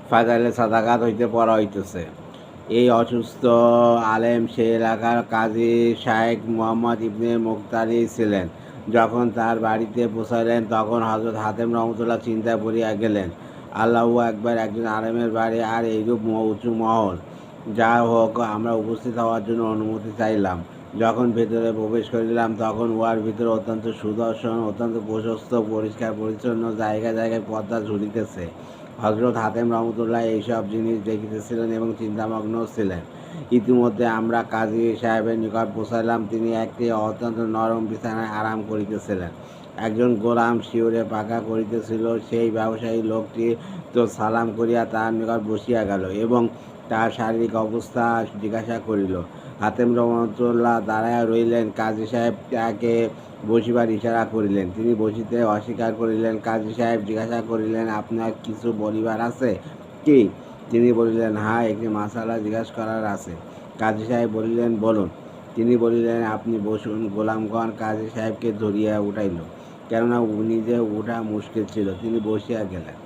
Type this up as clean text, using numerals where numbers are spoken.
ফাজাইলে সাদাকাত হইতে পড়া হইতেছে। এই অসুস্থ আলেম সে এলাকার কাজী শায়েখ মোহাম্মদ ইবনে মুখতারি ছিলেন। যখন তার বাড়িতে পৌঁছাইলেন তখন হজরত হাতেম রহমতুল্লাহ চিন্তায় পড়িয়া গেলেন। আল্লাহু আকবার, একজন আলেমের বাড়ি আর এইরূপ উঁচু মহল! যা হোক, আমরা উপস্থিত হওয়ার জন্য অনুমতি চাইলাম। যখন ভেতরে প্রবেশ করিলাম তখন উহার ভিতরে অত্যন্ত সুদর্শন, অত্যন্ত প্রশস্ত, পরিষ্কার পরিচ্ছন্ন, জায়গায় জায়গায় পর্দা ঝুলিতেছে। হজরত হাতেম রহমতুল্লাহ এইসব জিনিস দেখিতেছিলেন এবং চিন্তামগ্ন ছিলেন। ইতিমধ্যে আমরা কাজী সাহেবের নিকট পৌঁছাইলাম। তিনি একটি অত্যন্ত নরম বিছানায় আরাম করিতেছিলেন। একজন গোলাম শিউরে পাকা করিতেছিল। সেই ব্যবসায়ী লোকটি তো সালাম করিয়া তাহার নিকট বসিয়া গেল এবং তাহার শারীরিক অবস্থা জিজ্ঞাসা করিল। হাতেম রহমতুল্লাহ দাঁড়াইয়া রহিলেন। কাজী সাহেব তাকে বসিবার ইশারা করিলেন। তিনি বসিতে অস্বীকার করিলেন। কাজী সাহেব জিজ্ঞাসা করিলেন, আপনার কিছু বলিবার আছে কি? তিনি বলিলেন, হ্যাঁ, একটি মাসালা জিজ্ঞাসা করার আছে। কাজী সাহেব বলিলেন, বলুন। তিনি বলিলেন, আপনি বসুন। গোলামগণ কাজী সাহেবকে ধরিয়া উঠাইল, কেননা নিজে উঠা মুশকিল ছিল। তিনি বসিয়া গেলেন।